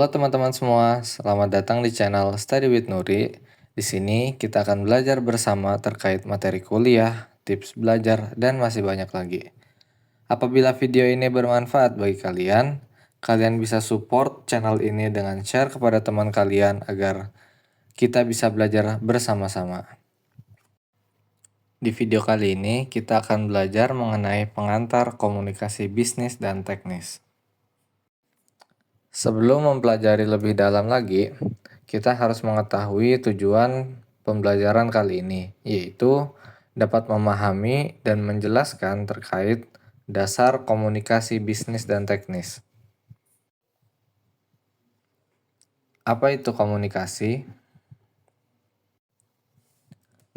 Halo teman-teman semua, selamat datang di channel Study with Nuri. Di sini kita akan belajar bersama terkait materi kuliah, tips belajar, dan masih banyak lagi. Apabila video ini bermanfaat bagi kalian, kalian bisa support channel ini dengan share kepada teman kalian agar kita bisa belajar bersama-sama. Di video kali ini, kita akan belajar mengenai pengantar komunikasi bisnis dan teknis. Sebelum mempelajari lebih dalam lagi, kita harus mengetahui tujuan pembelajaran kali ini, yaitu dapat memahami dan menjelaskan terkait dasar komunikasi bisnis dan teknis. Apa itu komunikasi?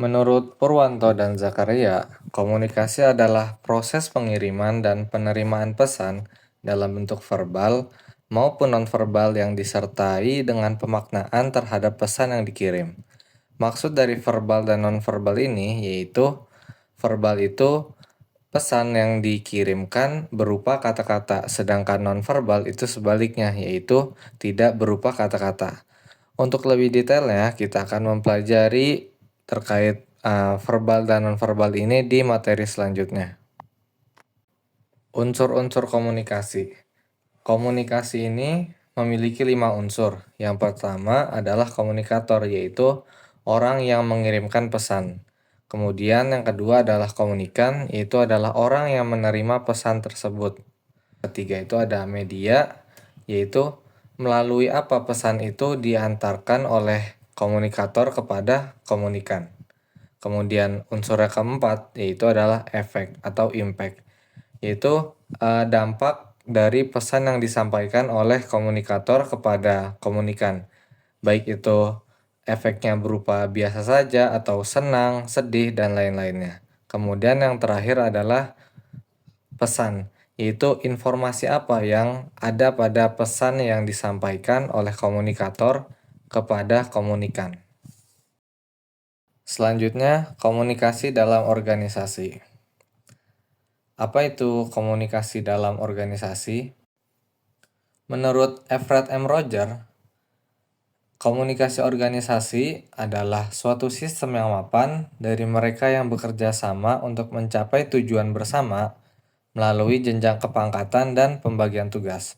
Menurut Purwanto dan Zakaria, komunikasi adalah proses pengiriman dan penerimaan pesan dalam bentuk verbal maupun nonverbal yang disertai dengan pemaknaan terhadap pesan yang dikirim. Maksud dari verbal dan nonverbal ini yaitu verbal itu pesan yang dikirimkan berupa kata-kata, sedangkan nonverbal itu sebaliknya yaitu tidak berupa kata-kata. Untuk lebih detailnya, kita akan mempelajari terkait verbal dan nonverbal ini di materi selanjutnya. Unsur-unsur komunikasi. Komunikasi ini memiliki 5 unsur. Yang pertama adalah komunikator, yaitu orang yang mengirimkan pesan. Kemudian yang kedua adalah komunikan, yaitu adalah orang yang menerima pesan tersebut. Ketiga itu ada media, yaitu melalui apa pesan itu diantarkan oleh komunikator kepada komunikan. Kemudian unsur yang keempat yaitu adalah efek atau impact, yaitu dampak dari pesan yang disampaikan oleh komunikator kepada komunikan. Baik itu efeknya berupa biasa saja atau senang, sedih, dan lain-lainnya. Kemudian yang terakhir adalah pesan, yaitu informasi apa yang ada pada pesan yang disampaikan oleh komunikator kepada komunikan. Selanjutnya, komunikasi dalam organisasi. Apa itu komunikasi dalam organisasi? Menurut Everett M. Roger, komunikasi organisasi adalah suatu sistem yang mapan dari mereka yang bekerja sama untuk mencapai tujuan bersama melalui jenjang kepangkatan dan pembagian tugas.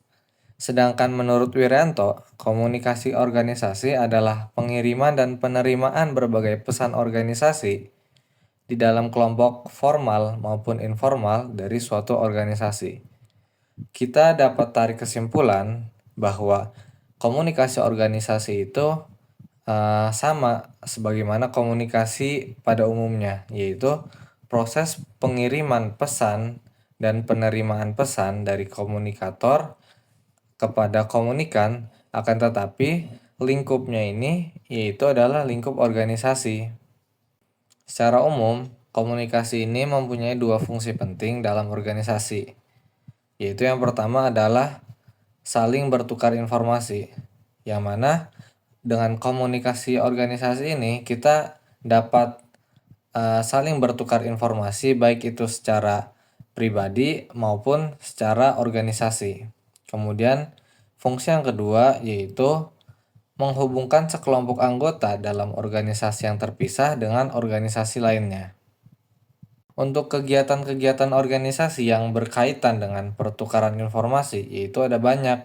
Sedangkan menurut Wiranto, komunikasi organisasi adalah pengiriman dan penerimaan berbagai pesan organisasi di dalam kelompok formal maupun informal dari suatu organisasi. Kita dapat tarik kesimpulan bahwa komunikasi organisasi itu sama sebagaimana komunikasi pada umumnya, yaitu proses pengiriman pesan dan penerimaan pesan dari komunikator kepada komunikan, akan tetapi lingkupnya ini yaitu adalah lingkup organisasi. Secara umum, komunikasi ini mempunyai 2 fungsi penting dalam organisasi, yaitu yang pertama adalah saling bertukar informasi, yang mana dengan komunikasi organisasi ini kita dapat saling bertukar informasi baik itu secara pribadi maupun secara organisasi. Kemudian fungsi yang kedua yaitu menghubungkan sekelompok anggota dalam organisasi yang terpisah dengan organisasi lainnya. Untuk kegiatan-kegiatan organisasi yang berkaitan dengan pertukaran informasi yaitu ada banyak,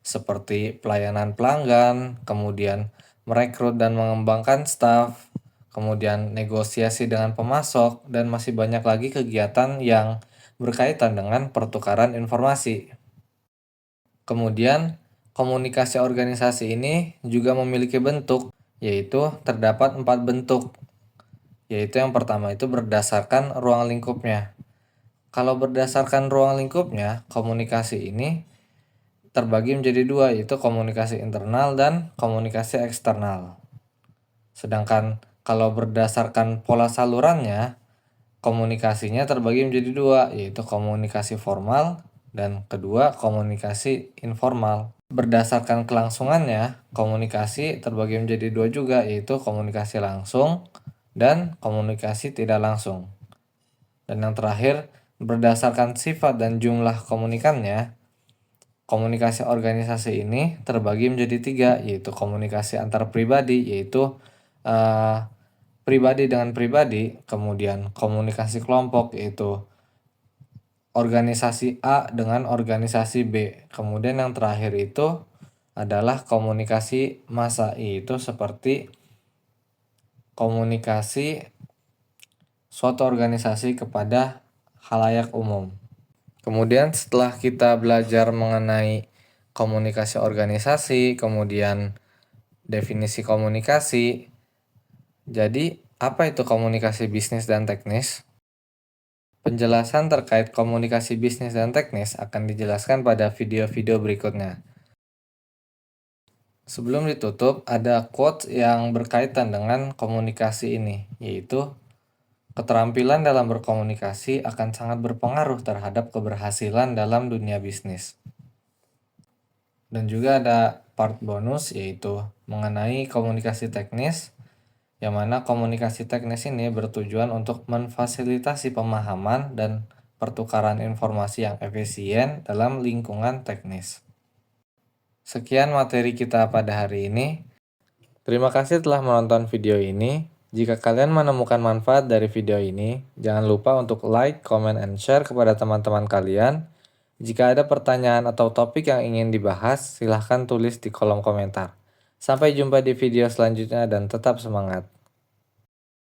seperti pelayanan pelanggan, kemudian merekrut dan mengembangkan staf, kemudian negosiasi dengan pemasok, dan masih banyak lagi kegiatan yang berkaitan dengan pertukaran informasi. Kemudian, komunikasi organisasi ini juga memiliki bentuk, yaitu terdapat 4 bentuk, yaitu yang pertama itu berdasarkan ruang lingkupnya. Kalau berdasarkan ruang lingkupnya, komunikasi ini terbagi menjadi 2, yaitu komunikasi internal dan komunikasi eksternal. Sedangkan kalau berdasarkan pola salurannya, komunikasinya terbagi menjadi 2, yaitu komunikasi formal dan kedua komunikasi informal. Berdasarkan kelangsungannya, komunikasi terbagi menjadi 2 juga, yaitu komunikasi langsung dan komunikasi tidak langsung. Dan yang terakhir, berdasarkan sifat dan jumlah komunikannya, Komunikasi organisasi ini terbagi menjadi 3, yaitu komunikasi antar pribadi, yaitu pribadi dengan pribadi, kemudian komunikasi kelompok, yaitu organisasi A dengan organisasi B. Kemudian yang terakhir itu adalah komunikasi massa, yaitu seperti komunikasi suatu organisasi kepada khalayak umum. Kemudian setelah kita belajar mengenai komunikasi organisasi, kemudian definisi komunikasi, jadi apa itu komunikasi bisnis dan teknis? Penjelasan terkait komunikasi bisnis dan teknis akan dijelaskan pada video-video berikutnya. Sebelum ditutup, ada quotes yang berkaitan dengan komunikasi ini, yaitu keterampilan dalam berkomunikasi akan sangat berpengaruh terhadap keberhasilan dalam dunia bisnis. Dan juga ada part bonus, yaitu mengenai komunikasi teknis, yang mana komunikasi teknis ini bertujuan untuk memfasilitasi pemahaman dan pertukaran informasi yang efisien dalam lingkungan teknis. Sekian materi kita pada hari ini. Terima kasih telah menonton video ini. Jika kalian menemukan manfaat dari video ini, jangan lupa untuk like, comment, and share kepada teman-teman kalian. Jika ada pertanyaan atau topik yang ingin dibahas, silahkan tulis di kolom komentar. Sampai jumpa di video selanjutnya dan tetap semangat.